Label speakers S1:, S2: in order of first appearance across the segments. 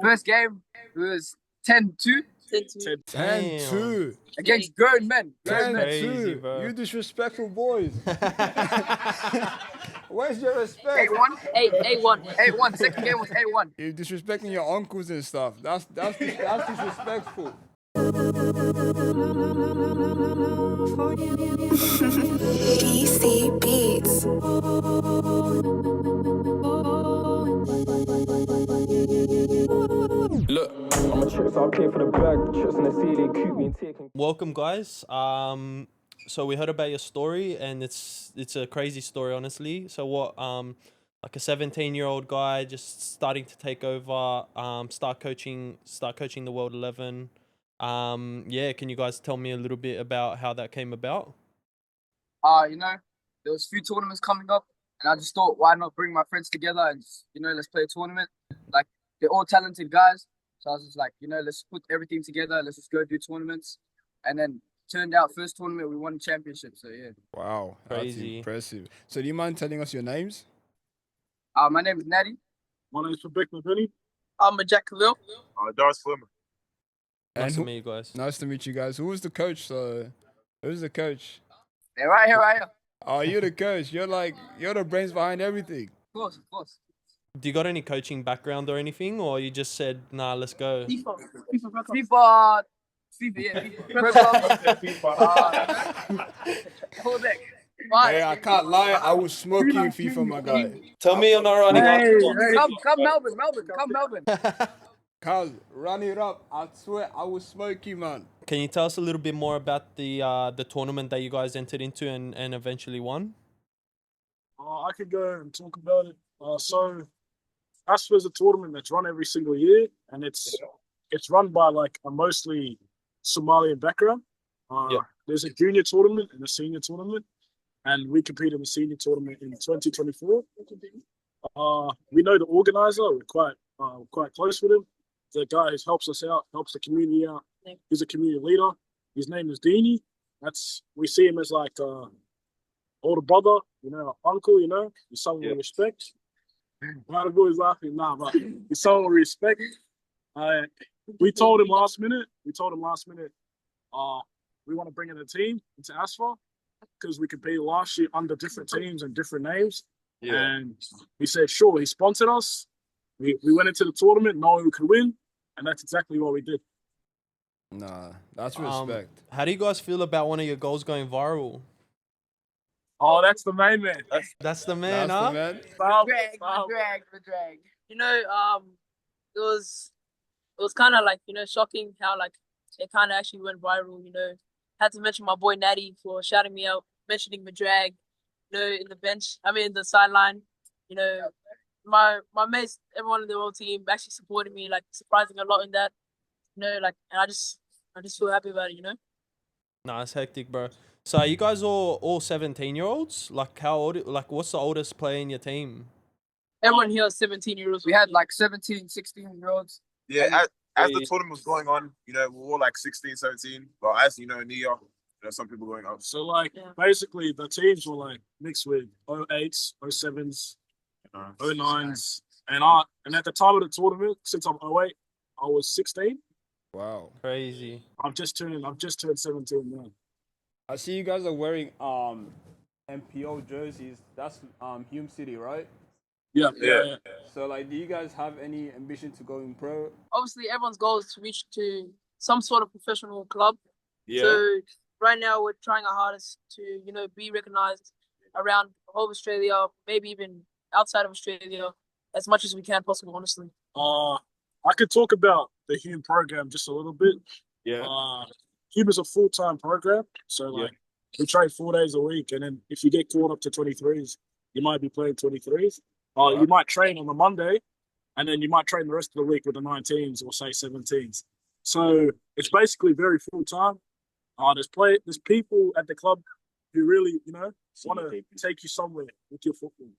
S1: First game, it was 10-2.
S2: 10-2.
S3: 10-2.
S1: Against grown men.
S3: 10-2.
S4: bro.
S3: You disrespectful boys. Where's your respect?
S1: 8-1.
S2: 8-1.
S1: 8-1. The second game was 8-1.
S3: You're disrespecting your uncles and stuff. That's disrespectful.
S5: DC Beats.
S4: Look,
S6: I'm a tricks, I'll pay for the bag. The tricks in the ceiling, coop me and taking.
S4: welcome guys. So we heard about your story, and it's a crazy story, honestly. So what, like a 17-year-old guy just starting to take over, start coaching the World 11. Yeah, can you guys tell me a little bit about how that came about?
S1: There was a few tournaments coming up, and I just thought, why not bring my friends together and let's play a tournament. Like, they're all talented guys, so I was just like, let's put everything together. Let's just go do tournaments, and then turned out first tournament we won the championship. So yeah.
S3: Wow,
S4: Crazy.
S3: that's impressive. So do you mind telling us your names?
S1: My name is Natty.
S7: My name is Rebecca McVinney.
S2: I'm a Jack Khalil.
S7: Darth Fleming.
S4: Nice to
S3: who-
S4: meet you guys.
S3: Nice to meet you guys. Who was the coach? Who's the coach?
S1: They're right here.
S3: Oh, you're the coach. You're the brains behind everything.
S1: Of course.
S4: Do you got any coaching background or anything, or you just said, nah, let's go?
S2: FIFA,
S1: yeah. Whole deck.
S3: Hey, I can't lie. I will smoke you in FIFA, my guy.
S4: Tell me you're not running
S1: Come Melbourne.
S3: Cuz, run it up. I swear, I will smoke you, man.
S4: Can you tell us a little bit more about the tournament that you guys entered into and eventually won?
S7: I could go and talk about it. So, ASFA is a tournament that's run every single year, and it's run by like a mostly Somalian background. There's a junior tournament and a senior tournament, and we competed in the senior tournament in 2024. We know the organizer. We're quite close with him. The guy who helps us out, helps the community out. He's a community leader. His name is Deanie. We see him as like older brother, uncle. He's someone we respect. A lot of boys laughing, but he's someone we respect. We told him last minute. We want to bring in a team into ASFA because we competed last year under different teams and different names. Yeah. And he said, sure. He sponsored us. We went into the tournament knowing we could win, and that's exactly what we did.
S3: Nah, that's respect.
S4: How do you guys feel about one of your goals going viral?
S7: Oh, that's the main man.
S4: That's the man,
S3: That's
S4: huh?
S3: the man.
S1: The drag.
S2: It was kind of like, shocking how like it kind of actually went viral. Had to mention my boy Natty for shouting me out, mentioning Madrag, in the sideline. My mates, everyone in the whole team actually supported me, like surprising a lot in that. And I just feel happy about it.
S4: Nah, it's hectic, bro. So are you guys all 17-year-olds? Like how old? Like what's the oldest player in your team?
S2: Everyone here is 17-year-olds.
S1: We had like 17, 16-year-olds.
S8: Yeah, as the tournament was going on, we're all like 16, 17. But as Nia, some people going up.
S7: So basically the teams were like mixed with 08s, 07s, 09s, and at the time of the tournament, since I'm 08, I was 16.
S3: Wow.
S4: Crazy.
S7: I've just turned 17 now.
S3: I see you guys are wearing MPO jerseys. That's Hume City, right?
S7: Yeah.
S3: So do you guys have any ambition to go in pro?
S2: Obviously, everyone's goal is to reach to some sort of professional club.
S3: Yeah.
S2: So right now, we're trying our hardest to be recognized around whole Australia, maybe even outside of Australia, as much as we can possible. Honestly.
S7: I could talk about the Hume program just a little bit.
S3: Yeah.
S7: Hume is a full-time program, so we train 4 days a week, and then if you get called up to 23s, you might be playing 23s. You might train on a Monday, and then you might train the rest of the week with the 19s or say 17s. So it's basically very full-time. There's people at the club who really, want to take you somewhere with your football.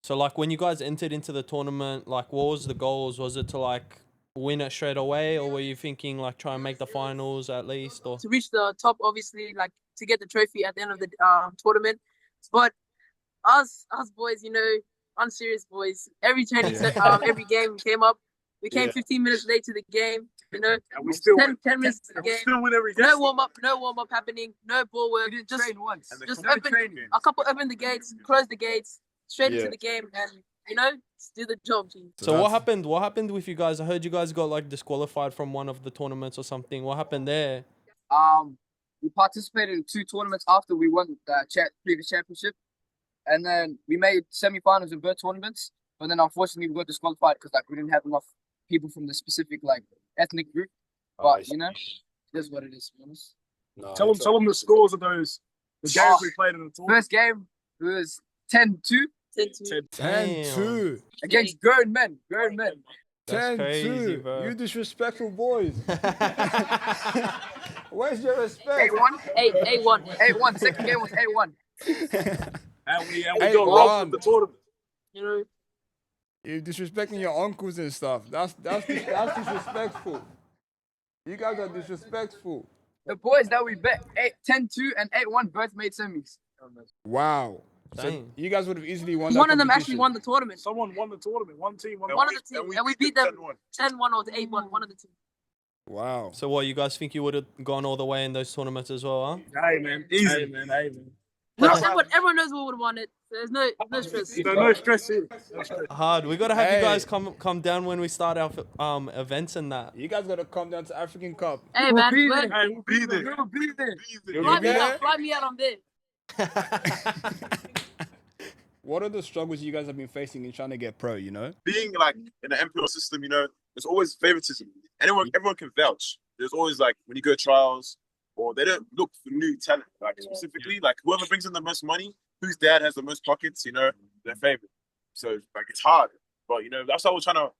S4: So like when you guys entered into the tournament, like what was the goals? Was it to like win it straight away, or were you thinking like try and make the finals at least, or
S2: to reach the top? Obviously, like to get the trophy at the end of the tournament. But us boys, unserious boys. Every training, every game came up, We came 15 minutes late to the game. You know,
S7: And we still
S2: 10 minutes to the
S7: we
S2: game.
S7: still win every game.
S2: No warm up happening. No ball work.
S1: We didn't
S2: Just
S1: train once.
S2: just
S1: No
S2: open
S1: training.
S2: a couple, open the gates, close the gates, straight
S5: Yeah.
S2: into the game, and you know, do the job, team.
S4: So what happened? What happened with you guys? I heard you guys got like disqualified from one of the tournaments or something. What happened there?
S1: We participated in 2 tournaments after we won the previous championship, and then we made semi-finals in both tournaments. But then unfortunately we got disqualified because like we didn't have enough people from the specific like ethnic group. But you know, it is what it is. To be honest.
S5: No,
S7: Tell them the scores of the games we played in the tournament.
S1: First game it was 10-2
S5: 10-2.
S1: against grown men. Grown men.
S4: That's crazy,
S5: 10-2.
S4: bro.
S5: You disrespectful boys. Where's your respect?
S1: 8-1.
S2: 8-1.
S1: 8-1. Second game was 8-1.
S7: And we
S5: Hey,
S7: got robbed of the tournament.
S2: You know,
S5: You're disrespecting your uncles and stuff. That's disrespectful. You guys are disrespectful.
S1: The boys that we bet 10-2 and 8-1 both made semis.
S5: Wow. So
S4: Dang.
S5: you guys would have easily won that
S2: one of them actually
S5: competition.
S2: won the tournament.
S7: Someone won the tournament. One team won.
S2: One of the team, and we beat them
S8: 10-1.
S2: 10-1 or 8-1. One of the team.
S5: Wow.
S4: So what? You guys think you would have gone all the way in those tournaments as well, huh?
S7: Hey man, easy. Hey man.
S2: Everyone knows we would have won it. So there's no stress.
S7: No stress here. No stress.
S4: Hard. We gotta have you
S5: Hey.
S4: guys come down when we start our events and that.
S5: You guys gotta come down to African Cup.
S2: Hey man,
S1: be
S2: when-
S1: there.
S7: Hey, we'll be there.
S1: We'll be there.
S5: You'll
S2: fly
S5: be
S2: me
S5: there?
S2: out. Fly me out. I'm there.
S5: What are the struggles you guys have been facing in trying to get pro, you know?
S8: Being like in the MPL system, you know, there's always favoritism. Everyone can vouch. There's always like when you go trials, or they don't look for new talent. Like specifically, like whoever brings in the most money, whose dad has the most pockets, you know, they're favorite. So like it's hard, but you know that's why we're trying to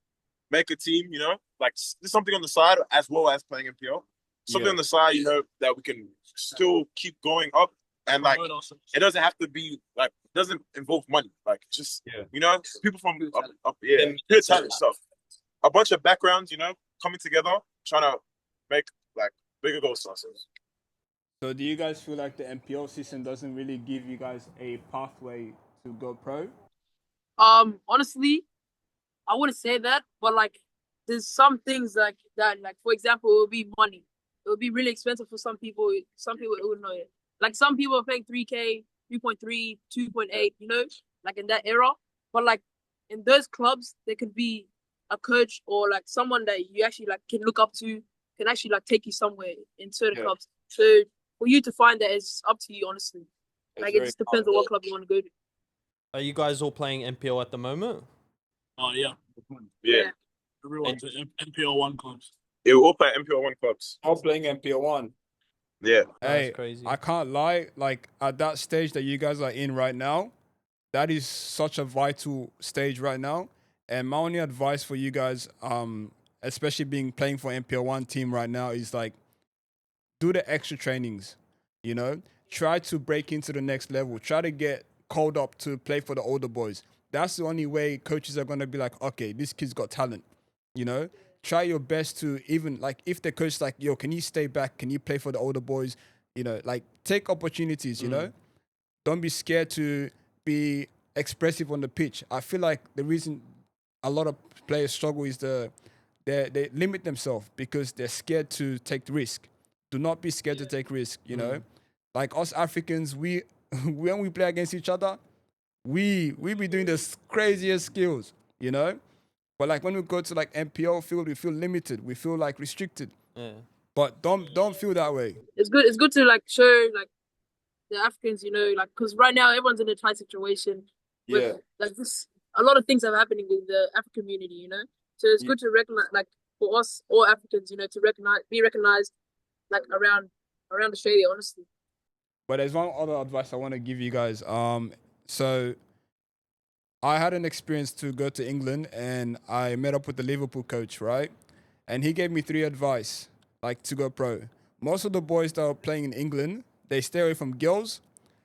S8: make a team. You know, like there's something on the side as well as playing MPL. Something on the side, you know, that we can still keep going up. And like, it doesn't have to be like, it doesn't involve money. Like, just you know, people from up pure talent stuff. A bunch of backgrounds, you know, coming together, trying to make like bigger goals to ourselves.
S5: So do you guys feel like the MPL system doesn't really give you guys a pathway to go pro?
S2: Honestly, I wouldn't say that, but like, there's some things like that. Like, for example, it would be money. It would be really expensive for some people. Some people it wouldn't know it. Like some people are paying 3K, 3.3, 2.8, you know, like in that era. But like in those clubs, there could be a coach or like someone that you actually like can look up to, can actually like take you somewhere in certain clubs. So for you to find that, it's up to you, honestly. Like it just depends on what club you want to go to.
S4: Are you guys all playing MPL at the moment?
S7: Oh yeah.
S8: Yeah.
S7: Everyone's MPL 1 clubs.
S8: Yeah, we all play MPL 1 clubs.
S5: I'm playing MPL 1.
S8: Yeah.
S4: That's
S5: Hey,
S4: crazy.
S5: I can't lie. Like at that stage that you guys are in right now, that is such a vital stage right now. And my only advice for you guys, especially playing for MPL 1 team right now, is like do the extra trainings. You know, try to break into the next level. Try to get called up to play for the older boys. That's the only way coaches are gonna be like, okay, this kid's got talent. You know. Try your best to even, like, if the coach is like, yo, can you stay back? Can you play for the older boys? You know, like, take opportunities, you know? Don't be scared to be expressive on the pitch. I feel like the reason a lot of players struggle is they limit themselves because they're scared to take the risk. Do not be scared to take risk, you know? Like, us Africans, when we play against each other, we be doing the craziest skills, you know? But like when we go to like MPL field, we feel limited. We feel like restricted.
S4: Yeah.
S5: But don't feel that way.
S2: It's good to like show like the Africans, you know, like because right now everyone's in a tight situation. With, like this, a lot of things are happening with the African community, you know. So it's good to recognize, like for us all Africans, you know, to be recognized, like around Australia, honestly.
S5: But there's one other advice I want to give you guys. So I had an experience to go to England and I met up with the Liverpool coach, right? And he gave me 3 advice, like to go pro. Most of the boys that are playing in England, they stay away from girls,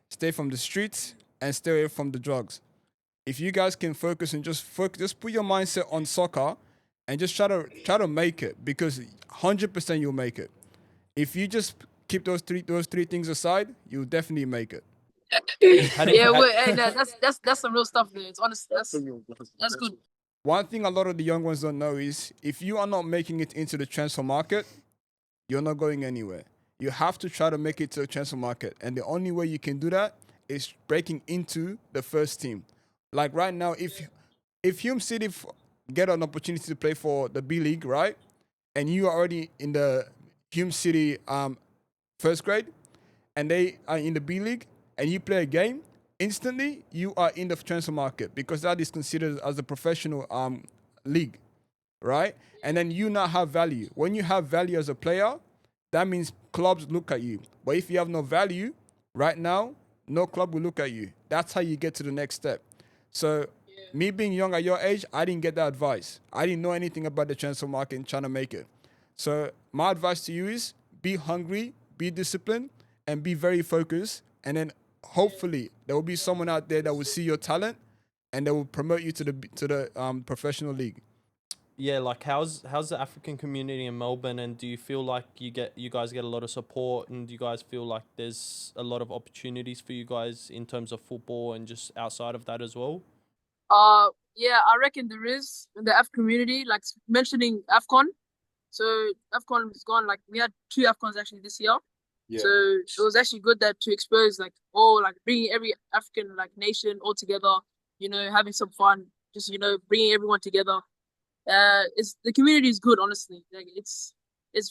S5: stay from the streets, and stay away from the drugs. If you guys can focus and just put your mindset on soccer and just try to make it, because 100% you'll make it. If you just keep those three things aside, you'll definitely make it.
S2: Yeah, well, hey, that's some real stuff there. It's honest. That's good.
S5: one thing a lot of the young ones don't know is if you are not making it into the transfer market, you're not going anywhere. You have to try to make it to the transfer market. And the only way you can do that is breaking into the first team. Like right now, if Hume City get an opportunity to play for the B League, right? And you are already in the Hume City first grade, and they are in the B League, and you play a game, instantly you are in the transfer market because that is considered as a professional league, right? And then you now have value. When you have value as a player, that means clubs look at you. But if you have no value, right now, no club will look at you. That's how you get to the next step. So me being young at your age, I didn't get that advice. I didn't know anything about the transfer market and trying to make it. So my advice to you is be hungry, be disciplined, and be very focused. And then hopefully there will be someone out there that will see your talent and they will promote you to the professional league.
S4: Yeah, like how's the African community in Melbourne, and do you feel like you guys get a lot of support, and do you guys feel like there's a lot of opportunities for you guys in terms of football and just outside of that as well?
S2: Yeah, I reckon there is in the Af community, like mentioning AFCON. So AFCON is gone. Like we had 2 AFCONs actually this year.
S8: Yeah.
S2: So it was actually good that to expose like all like bringing every African like nation all together. You know, having some fun, just bringing everyone together. It's the community is good, honestly. Like it's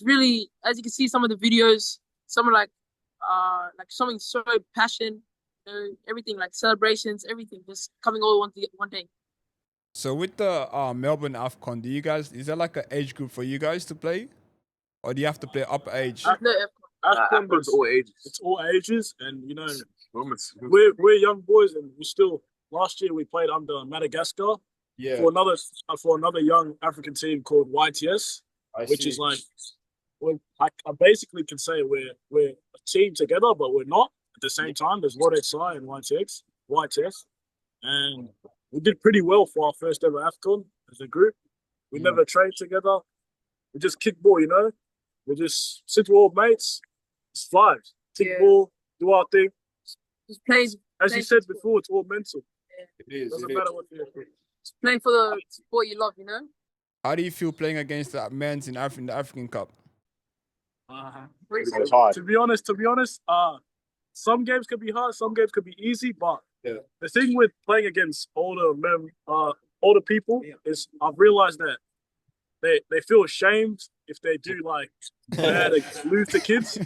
S2: really, as you can see, some of the videos, some are like something so passion, everything like celebrations, everything just coming all one day.
S5: So with the Melbourne AFCON, is there like an age group for you guys to play? Or do you have to play upper age?
S7: AFCON's all ages. It's all ages, and we're young boys, and we still. Last year we played under Madagascar for another young African team called YTS, which is like, I basically can say we're a team together, but we're not at the same time. There's YTS and YTS, and we did pretty well for our first ever AFCON as a group. We never trained together. We just kick ball, We just sit with old mates. It's vibes. Kick ball, do our thing.
S2: Just play.
S7: As you said before, it's all mental.
S8: It is.
S7: Doesn't matter what you're doing.
S2: Just play for the sport you love,
S5: How do you feel playing against the men's in the African Cup?
S8: It's hard.
S7: To be honest, some games could be hard, some games could be easy, but the thing with playing against older people is I've realized that they feel ashamed if they do like bad lose to kids.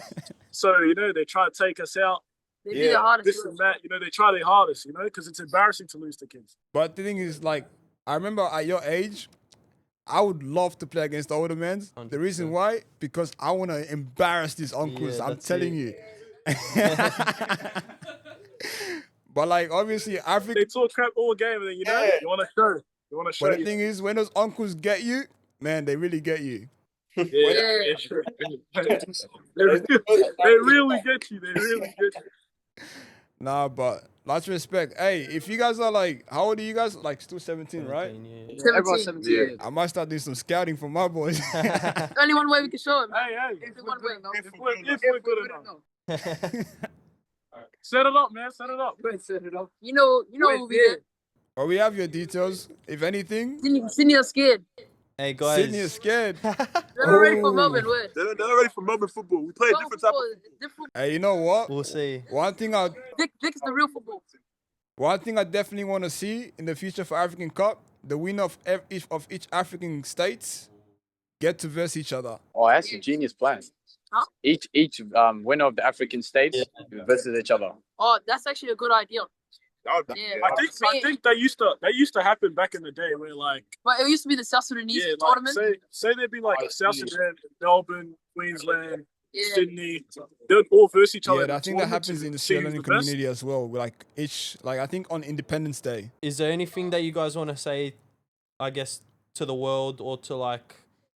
S7: So they try to take us out.
S2: They do the hardest.
S7: This and that, they try their hardest, because it's embarrassing to lose to kids.
S5: But the thing is, like, I remember at your age, I would love to play against the older men.
S4: 100%.
S5: The reason why, because I want to embarrass these uncles.
S4: Yeah,
S5: I'm
S4: that's
S5: telling
S4: it.
S5: you. But like, obviously, Africa.
S7: They talk crap all game, and then you want to show. You want to show.
S5: But the thing is, when those uncles get you, man, they really get you.
S7: Yeah. They really get you. They really get you.
S5: Nah, but lots of respect. Hey, if you guys are like, how old are you guys? Like still 17, right?
S4: Yeah.
S1: Everyone's 17 years.
S5: I might start doing some scouting for my boys.
S2: Only one way we can show them.
S7: Hey.
S2: Only one way.
S7: If we're good enough. Set it up, man. Set it up.
S1: Set it up.
S2: You know what we did.
S5: Or we have your details. If anything,
S2: Sydney are scared.
S4: Hey guys,
S5: Sydney is scared.
S2: They're not ready for Melbourne. Word.
S8: They're not ready for Melbourne football. We play a different type of football.
S5: Hey, you know what?
S4: we'll see.
S2: Vic's the real football.
S5: One thing I definitely want to see in the future for African Cup, the winner of each African states get to verse each other.
S9: Oh, that's a genius plan.
S2: Huh?
S9: Each winner of the African states versus each other.
S2: Oh, that's actually a good idea.
S7: Yeah. I think that used to happen back in the day where like.
S2: But it used to be the South Sudanese
S7: Yeah,
S2: tournament.
S7: like say there'd be like South Sudan, Melbourne, Queensland,
S2: Yeah.
S7: Sydney. They'd all verse each other.
S5: Yeah, I think that happens in the Sierra Leone
S7: best.
S5: community as well. Like I think on Independence Day.
S4: Is there anything that you guys want to say, I guess, to the world or to like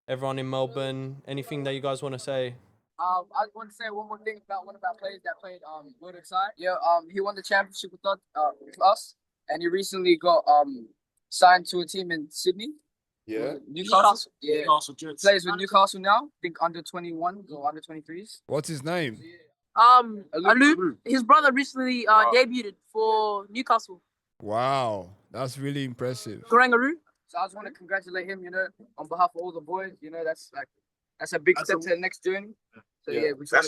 S4: everyone in Melbourne? Anything that you guys want to say?
S1: I want to say one more thing about one of our players that played Woodard side. Yeah, he won the championship with us, and he recently got signed to a team in Sydney.
S8: Yeah.
S1: Newcastle. Yeah.
S7: Newcastle Jets.
S1: Plays with Newcastle now. I think under 21s or under 23s.
S5: What's his name?
S2: Alu, his brother recently debuted for Newcastle.
S5: Wow, that's really impressive.
S2: Garangaroo.
S1: So I just want to congratulate him, on behalf of all the boys. That's a big step to the next journey. So yeah, we
S8: That's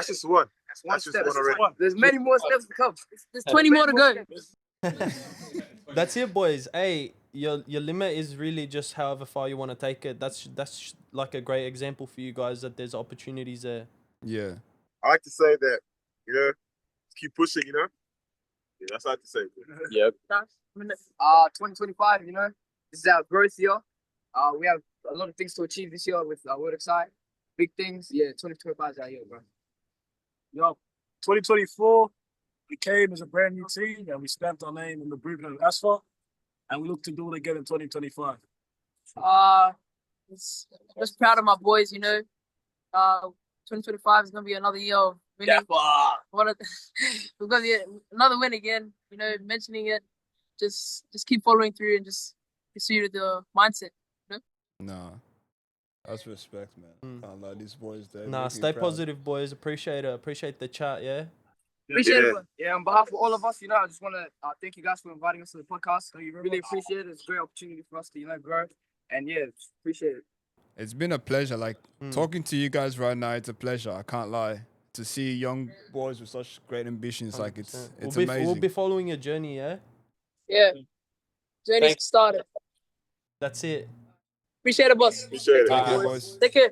S8: just one.
S1: That's one
S8: just
S1: step.
S8: one already.
S1: There's many more steps to come.
S2: There's 20 more to go.
S4: That's it, boys. Hey, your limit is really just however far you want to take it. That's like a great example for you guys that there's opportunities there.
S5: Yeah.
S8: I like to say that, keep pushing, Yeah, that's what I like to say.
S9: Yep.
S1: 2025, this is our growth year. We have a lot of things to achieve this year with our Word Side. Big things. Yeah, 2025 is our year, bro.
S7: Yo, 2024, we came as a brand new team and we stamped our name in the blueprint of asphalt, and we look to do it again in 2025.
S2: Just proud of my boys, 2025 is gonna be another year of winning. We're gonna get another win again, mentioning it. Just keep following through and just pursue the mindset.
S5: Nah. That's respect, man. Can't lie, these boys there.
S4: Nah, stay positive, boys. Appreciate it. Appreciate the chat, yeah?
S2: Appreciate it.
S1: Yeah, on behalf of all of us, I just want to thank you guys for inviting us to the podcast. Really appreciate it. It's a great opportunity for us to, grow. And yeah, appreciate it.
S5: It's been a pleasure. Like, talking to you guys right now, it's a pleasure. I can't lie. To see young boys with such great ambitions,
S4: 100%.
S5: like, it's
S4: We'll
S5: amazing.
S4: be following your journey, yeah?
S2: Yeah. Journey's started.
S4: That's it.
S2: Appreciate it, boss.
S8: Appreciate it.
S5: Take care, boys.
S2: Take care.